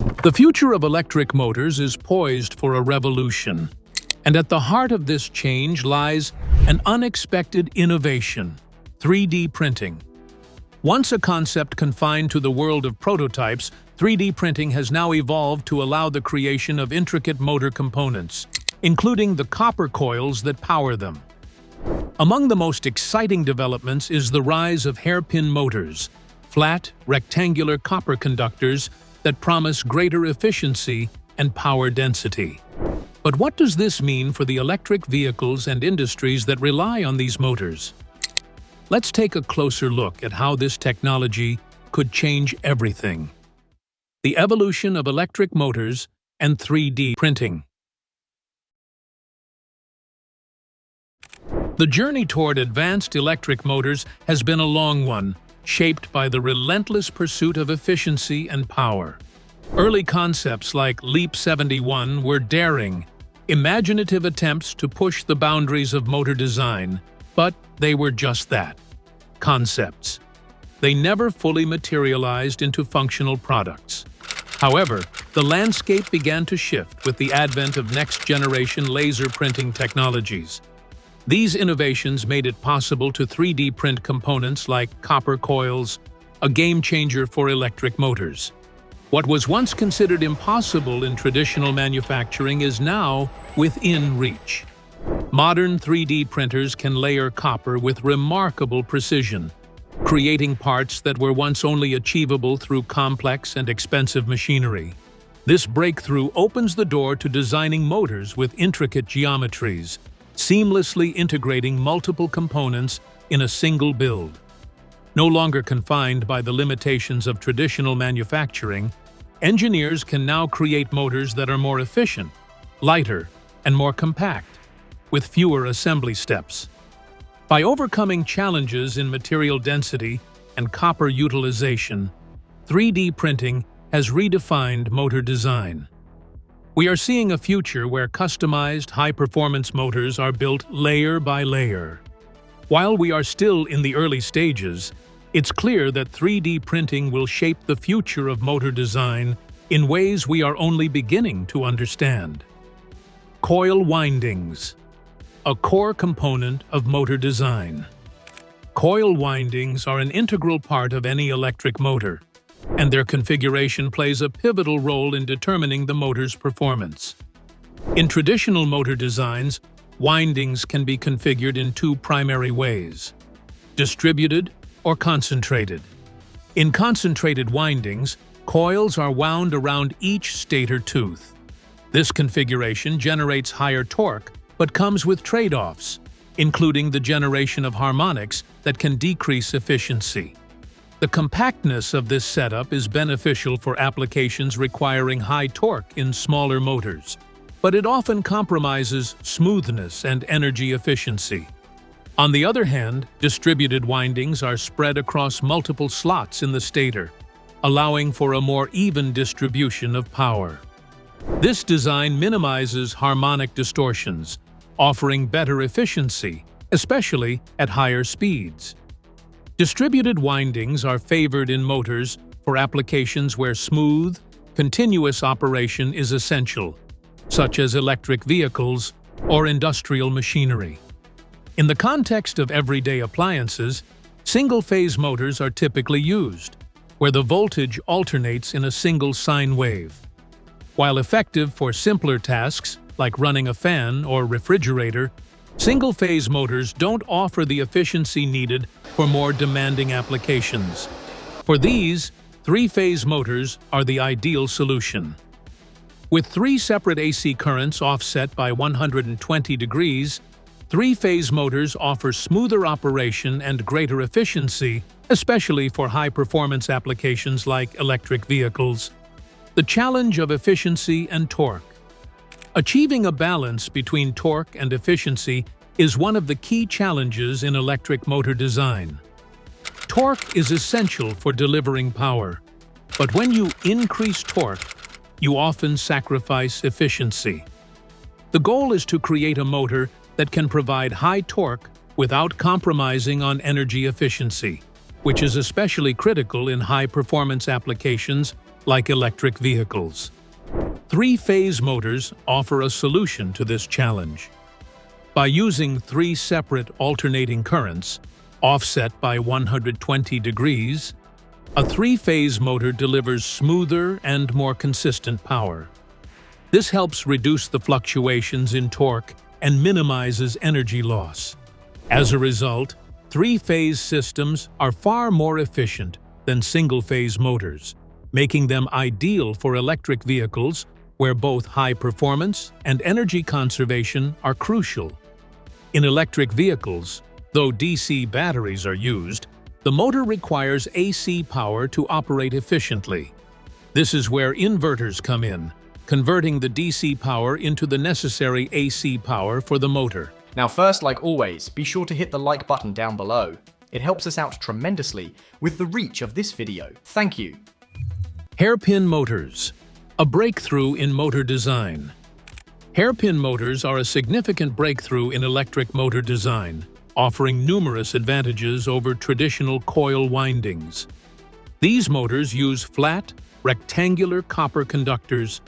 The future of electric motors is poised for a revolution, and at the heart of this change lies an unexpected innovation: 3D printing. Once a concept confined to the world of prototypes, 3D printing has now evolved to allow the creation of intricate motor components, including the copper coils that power them. Among the most exciting developments is the rise of hairpin motors, flat, rectangular copper conductors that promise greater efficiency and power density. But what does this mean for the electric vehicles and industries that rely on these motors? Let's take a closer look at how this technology could change everything. The evolution of electric motors and 3D printing. The journey toward advanced electric motors has been a long one, shaped by the relentless pursuit of efficiency and power. Early concepts like Leap 71 were daring, imaginative attempts to push the boundaries of motor design, but they were just that: concepts. They never fully materialized into functional products. However, the landscape began to shift with the advent of next-generation laser printing technologies. These innovations made it possible to 3D print components like copper coils, a game-changer for electric motors. What was once considered impossible in traditional manufacturing is now within reach. Modern 3D printers can layer copper with remarkable precision, creating parts that were once only achievable through complex and expensive machinery. This breakthrough opens the door to designing motors with intricate geometries, seamlessly integrating multiple components in a single build. No longer confined by the limitations of traditional manufacturing, engineers can now create motors that are more efficient, lighter, and more compact, with fewer assembly steps. By overcoming challenges in material density and copper utilization, 3D printing has redefined motor design. We are seeing a future where customized, high-performance motors are built layer by layer. While we are still in the early stages, it's clear that 3D printing will shape the future of motor design in ways we are only beginning to understand. Coil windings, a core component of motor design. Coil windings are an integral part of any electric motor, and their configuration plays a pivotal role in determining the motor's performance. In traditional motor designs, windings can be configured in two primary ways: distributed or concentrated. In concentrated windings, coils are wound around each stator tooth. This configuration generates higher torque, but comes with trade-offs, including the generation of harmonics that can decrease efficiency. The compactness of this setup is beneficial for applications requiring high torque in smaller motors, but it often compromises smoothness and energy efficiency. On the other hand, distributed windings are spread across multiple slots in the stator, allowing for a more even distribution of power. This design minimizes harmonic distortions, offering better efficiency, especially at higher speeds. Distributed windings are favored in motors for applications where smooth, continuous operation is essential, such as electric vehicles or industrial machinery. In the context of everyday appliances, single-phase motors are typically used, where the voltage alternates in a single sine wave. While effective for simpler tasks, like running a fan or refrigerator, single-phase motors don't offer the efficiency needed for more demanding applications. For these, three-phase motors are the ideal solution. With three separate AC currents offset by 120 degrees, three-phase motors offer smoother operation and greater efficiency, especially for high-performance applications like electric vehicles. The challenge of efficiency and torque. Achieving a balance between torque and efficiency is one of the key challenges in electric motor design. Torque is essential for delivering power, but when you increase torque, you often sacrifice efficiency. The goal is to create a motor that can provide high torque without compromising on energy efficiency, which is especially critical in high-performance applications like electric vehicles. Three-phase motors offer a solution to this challenge. By using three separate alternating currents, offset by 120 degrees, a three-phase motor delivers smoother and more consistent power. This helps reduce the fluctuations in torque and minimizes energy loss. As a result, three-phase systems are far more efficient than single-phase motors, making them ideal for electric vehicles where both high performance and energy conservation are crucial. In electric vehicles, though DC batteries are used, the motor requires AC power to operate efficiently. This is where inverters come in, converting the DC power into the necessary AC power for the motor. Now first, like always, be sure to hit the like button down below. It helps us out tremendously with the reach of this video. Thank you. Hairpin Motors, a breakthrough in motor design. Hairpin motors are a significant breakthrough in electric motor design, offering numerous advantages over traditional coil windings. These motors use flat, rectangular copper conductors,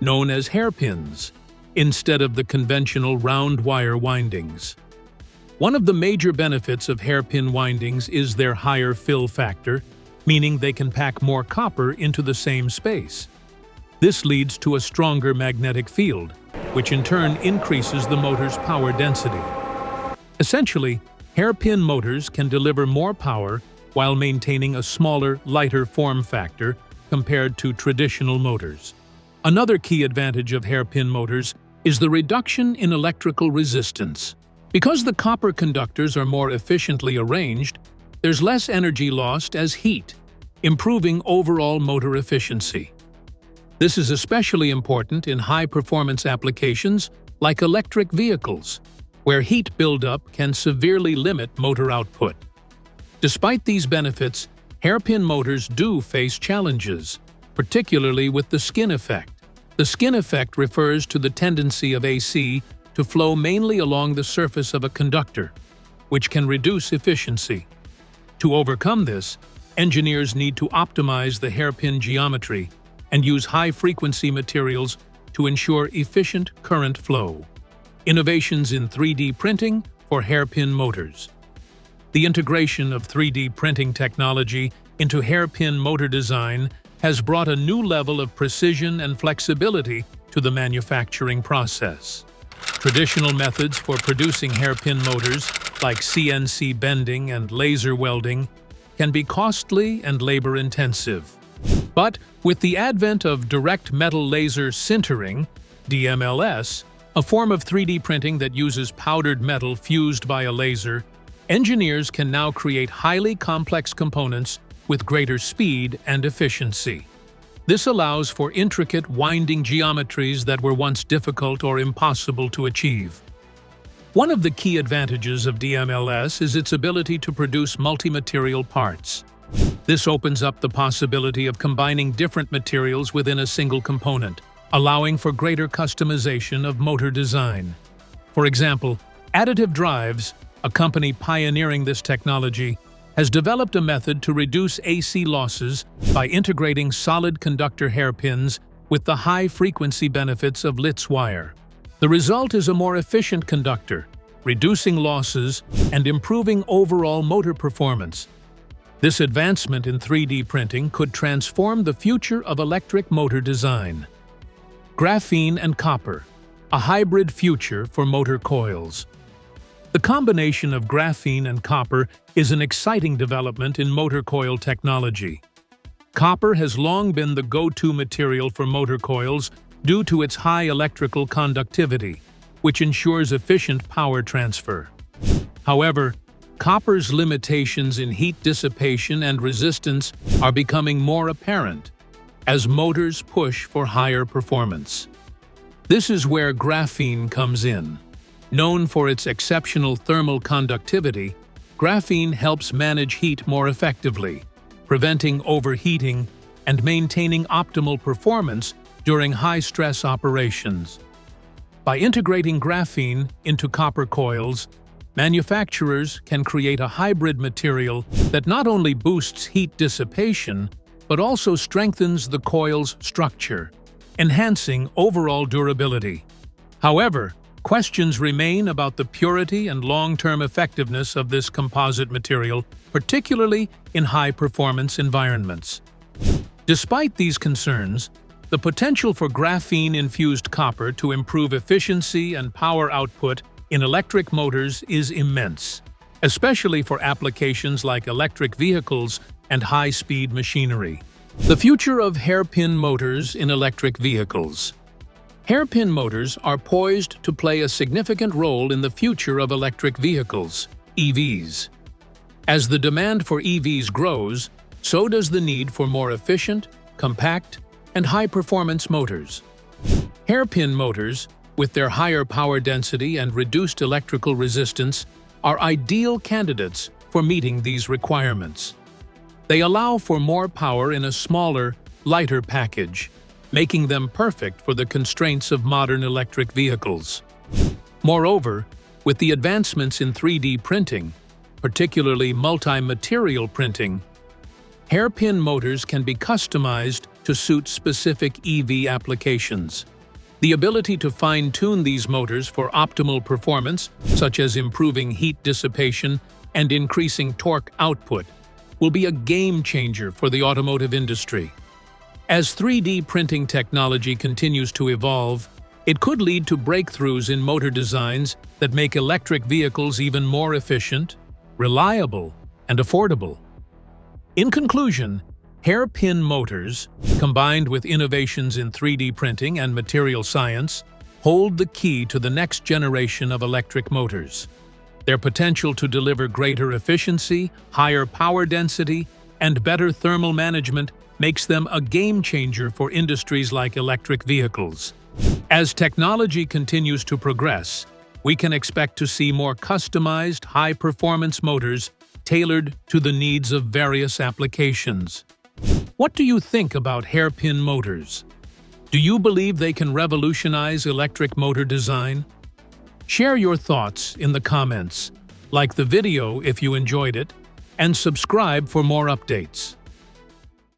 known as hairpins, instead of the conventional round wire windings. One of the major benefits of hairpin windings is their higher fill factor, meaning they can pack more copper into the same space. This leads to a stronger magnetic field, which in turn increases the motor's power density. Essentially, hairpin motors can deliver more power while maintaining a smaller, lighter form factor compared to traditional motors. Another key advantage of hairpin motors is the reduction in electrical resistance. Because the copper conductors are more efficiently arranged, there's less energy lost as heat, improving overall motor efficiency. This is especially important in high-performance applications like electric vehicles, where heat buildup can severely limit motor output. Despite these benefits, hairpin motors do face challenges, particularly with the skin effect. The skin effect refers to the tendency of AC to flow mainly along the surface of a conductor, which can reduce efficiency. To overcome this, engineers need to optimize the hairpin geometry and use high-frequency materials to ensure efficient current flow. Innovations in 3D printing for hairpin motors. The integration of 3D printing technology into hairpin motor design has brought a new level of precision and flexibility to the manufacturing process. Traditional methods for producing hairpin motors, like CNC bending and laser welding, can be costly and labor-intensive. But with the advent of direct metal laser sintering, DMLS, a form of 3D printing that uses powdered metal fused by a laser, engineers can now create highly complex components with greater speed and efficiency. This allows for intricate winding geometries that were once difficult or impossible to achieve. One of the key advantages of DMLS is its ability to produce multi-material parts. This opens up the possibility of combining different materials within a single component, allowing for greater customization of motor design. For example, Additive Drives, a company pioneering this technology, has developed a method to reduce AC losses by integrating solid conductor hairpins with the high-frequency benefits of Litz wire. The result is a more efficient conductor, reducing losses and improving overall motor performance. This advancement in 3D printing could transform the future of electric motor design. Graphene and Copper, a hybrid future for motor coils. The combination of graphene and copper is an exciting development in motor coil technology. Copper has long been the go-to material for motor coils due to its high electrical conductivity, which ensures efficient power transfer. However, copper's limitations in heat dissipation and resistance are becoming more apparent as motors push for higher performance. This is where graphene comes in. Known for its exceptional thermal conductivity, graphene helps manage heat more effectively, preventing overheating and maintaining optimal performance during high-stress operations. By integrating graphene into copper coils, manufacturers can create a hybrid material that not only boosts heat dissipation, but also strengthens the coil's structure, enhancing overall durability. However, questions remain about the purity and long-term effectiveness of this composite material, particularly in high-performance environments. Despite these concerns, the potential for graphene-infused copper to improve efficiency and power output in electric motors is immense, especially for applications like electric vehicles and high-speed machinery. The future of hairpin motors in electric vehicles. Hairpin motors are poised to play a significant role in the future of electric vehicles, EVs. As the demand for EVs grows, so does the need for more efficient, compact, and high-performance motors. Hairpin motors, with their higher power density and reduced electrical resistance, are ideal candidates for meeting these requirements. They allow for more power in a smaller, lighter package, making them perfect for the constraints of modern electric vehicles. Moreover, with the advancements in 3D printing, particularly multi-material printing, hairpin motors can be customized to suit specific EV applications. The ability to fine-tune these motors for optimal performance, such as improving heat dissipation and increasing torque output, will be a game-changer for the automotive industry. As 3D printing technology continues to evolve, it could lead to breakthroughs in motor designs that make electric vehicles even more efficient, reliable, and affordable. In conclusion, hairpin motors, combined with innovations in 3D printing and material science, hold the key to the next generation of electric motors. Their potential to deliver greater efficiency, higher power density, and better thermal management makes them a game-changer for industries like electric vehicles. As technology continues to progress, we can expect to see more customized, high-performance motors tailored to the needs of various applications. What do you think about hairpin motors? Do you believe they can revolutionize electric motor design? Share your thoughts in the comments, like the video if you enjoyed it, and subscribe for more updates.